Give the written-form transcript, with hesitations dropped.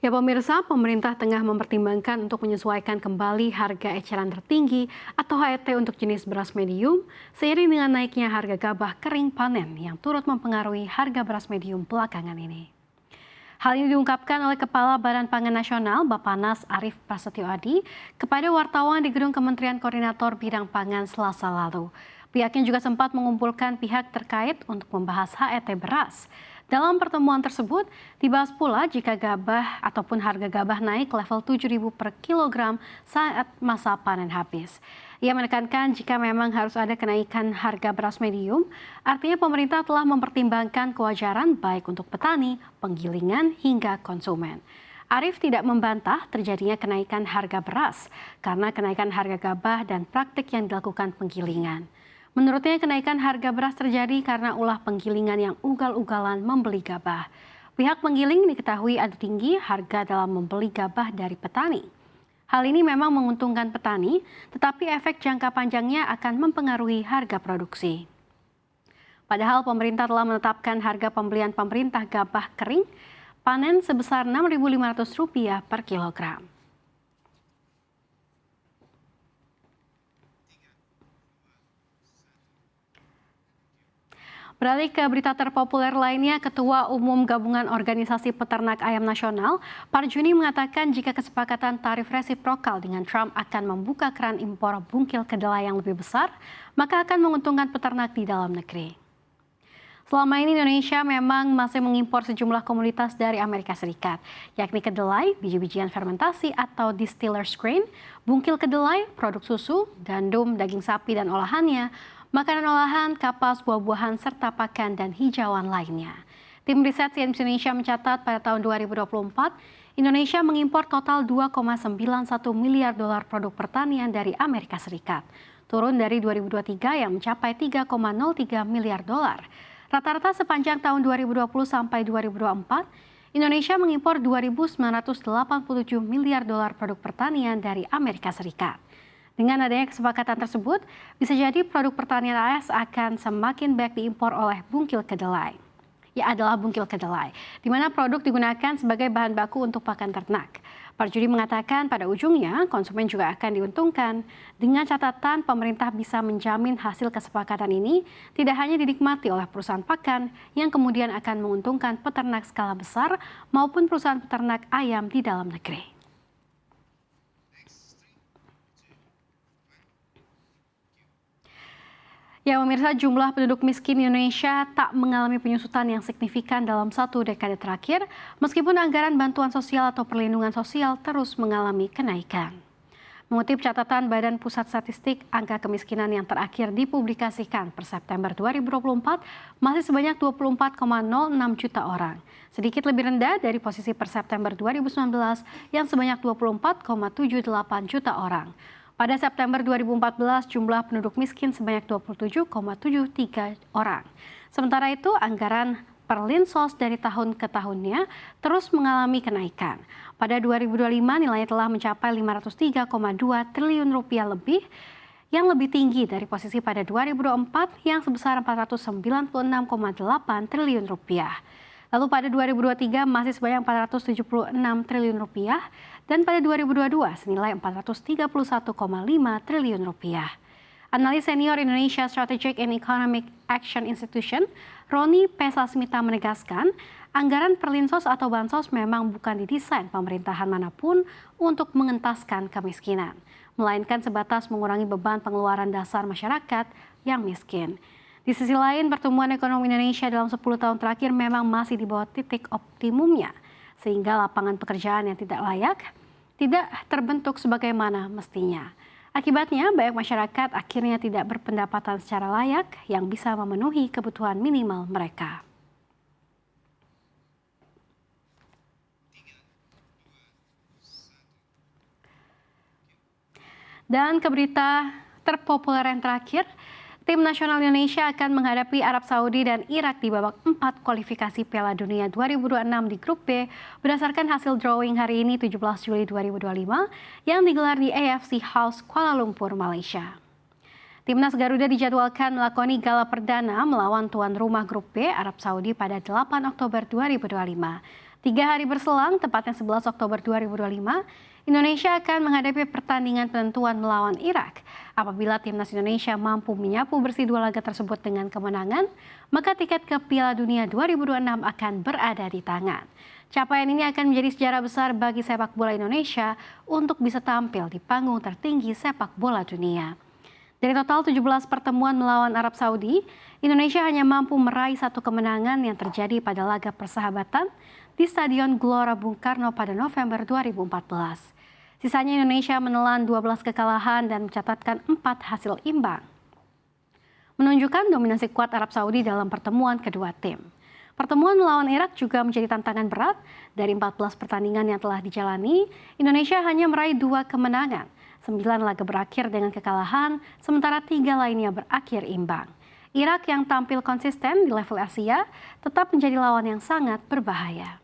Ya pemirsa, pemerintah tengah mempertimbangkan untuk menyesuaikan kembali harga eceran tertinggi atau HET untuk jenis beras medium seiring dengan naiknya harga gabah kering panen yang turut mempengaruhi harga beras medium belakangan ini. Hal ini diungkapkan oleh Kepala Badan Pangan Nasional Bappenas Arief Prasetyo Adi kepada wartawan di Gedung Kementerian Koordinator Bidang Pangan Selasa lalu. Pihaknya juga sempat mengumpulkan pihak terkait untuk membahas HET beras. Dalam pertemuan tersebut, dibahas pula jika gabah ataupun harga gabah naik level 7.000 per kilogram saat masa panen habis. Ia menekankan jika memang harus ada kenaikan harga beras medium, artinya pemerintah telah mempertimbangkan kewajaran baik untuk petani, penggilingan, hingga konsumen. Arief tidak membantah terjadinya kenaikan harga beras karena kenaikan harga gabah dan praktik yang dilakukan penggilingan. Menurutnya kenaikan harga beras terjadi karena ulah penggilingan yang ugal-ugalan membeli gabah. Pihak penggiling diketahui adu tinggi harga dalam membeli gabah dari petani. Hal ini memang menguntungkan petani, tetapi efek jangka panjangnya akan mempengaruhi harga produksi. Padahal pemerintah telah menetapkan harga pembelian pemerintah gabah kering panen sebesar Rp6.500 per kilogram. Beralih ke berita terpopuler lainnya, Ketua Umum Gabungan Organisasi Peternak Ayam Nasional, Parjuni mengatakan jika kesepakatan tarif resiprokal dengan Trump akan membuka keran impor bungkil kedelai yang lebih besar, maka akan menguntungkan peternak di dalam negeri. Selama ini Indonesia memang masih mengimpor sejumlah komoditas dari Amerika Serikat, yakni kedelai, biji-bijian fermentasi atau distillers grain, bungkil kedelai, produk susu, gandum, daging sapi dan olahannya, makanan olahan, kapas, buah-buahan, serta pakan dan hijauan lainnya. Tim riset CNN Indonesia mencatat pada tahun 2024, Indonesia mengimpor total 2,91 miliar dolar produk pertanian dari Amerika Serikat, turun dari 2023 yang mencapai 3,03 miliar dolar. Rata-rata sepanjang tahun 2020 sampai 2024, Indonesia mengimpor 2.987 miliar dolar produk pertanian dari Amerika Serikat. Dengan adanya kesepakatan tersebut, bisa jadi produk pertanian AS akan semakin banyak diimpor oleh bungkil kedelai. Adalah bungkil kedelai, di mana produk digunakan sebagai bahan baku untuk pakan ternak. Parjuni mengatakan pada ujungnya konsumen juga akan diuntungkan. Dengan catatan pemerintah bisa menjamin hasil kesepakatan ini tidak hanya dinikmati oleh perusahaan pakan yang kemudian akan menguntungkan peternak skala besar maupun perusahaan peternak ayam di dalam negeri. Ya pemirsa, jumlah penduduk miskin Indonesia tak mengalami penyusutan yang signifikan dalam satu dekade terakhir, meskipun anggaran bantuan sosial atau perlindungan sosial terus mengalami kenaikan. Mengutip catatan Badan Pusat Statistik, angka kemiskinan yang terakhir dipublikasikan per September 2024 masih sebanyak 24,06 juta orang, sedikit lebih rendah dari posisi per September 2019 yang sebanyak 24,78 juta orang. Pada September 2014, jumlah penduduk miskin sebanyak 27,73 orang. Sementara itu, anggaran Perlinsos dari tahun ke tahunnya terus mengalami kenaikan. Pada 2025, nilainya telah mencapai 503,2 triliun rupiah lebih, yang lebih tinggi dari posisi pada 2024 yang sebesar 496,8 triliun rupiah. Lalu pada 2023 masih sebanyak 476 triliun rupiah dan pada 2022 senilai 431,5 triliun rupiah. Analis senior Indonesia Strategic and Economic Action Institution, Roni Pesasmita menegaskan, anggaran perlinsos atau bansos memang bukan didesain pemerintahan manapun untuk mengentaskan kemiskinan, melainkan sebatas mengurangi beban pengeluaran dasar masyarakat yang miskin. Di sisi lain, pertumbuhan ekonomi Indonesia dalam 10 tahun terakhir memang masih di bawah titik optimumnya, sehingga lapangan pekerjaan yang tidak layak tidak terbentuk sebagaimana mestinya. Akibatnya, banyak masyarakat akhirnya tidak berpendapatan secara layak yang bisa memenuhi kebutuhan minimal mereka. Dan ke berita terpopuler yang terakhir, Tim nasional Indonesia akan menghadapi Arab Saudi dan Irak di babak 4 kualifikasi Piala Dunia 2026 di Grup B berdasarkan hasil drawing hari ini 17 Juli 2025 yang digelar di AFC House Kuala Lumpur, Malaysia. Timnas Garuda dijadwalkan melakoni gala perdana melawan tuan rumah Grup B Arab Saudi pada 8 Oktober 2025. 3 hari berselang, tepatnya 11 Oktober 2025, Indonesia akan menghadapi pertandingan penentuan melawan Irak. Apabila timnas Indonesia mampu menyapu bersih 2 laga tersebut dengan kemenangan, maka tiket ke Piala Dunia 2026 akan berada di tangan. Capaian ini akan menjadi sejarah besar bagi sepak bola Indonesia untuk bisa tampil di panggung tertinggi sepak bola dunia. Dari total 17 pertemuan melawan Arab Saudi, Indonesia hanya mampu meraih 1 kemenangan yang terjadi pada laga persahabatan di Stadion Gelora Bung Karno pada November 2014. Sisanya Indonesia menelan 12 kekalahan dan mencatatkan 4 hasil imbang, menunjukkan dominasi kuat Arab Saudi dalam pertemuan kedua tim. Pertemuan melawan Irak juga menjadi tantangan berat. Dari 14 pertandingan yang telah dijalani, Indonesia hanya meraih 2 kemenangan. 9 laga berakhir dengan kekalahan, sementara 3 lainnya berakhir imbang. Irak yang tampil konsisten di level Asia tetap menjadi lawan yang sangat berbahaya.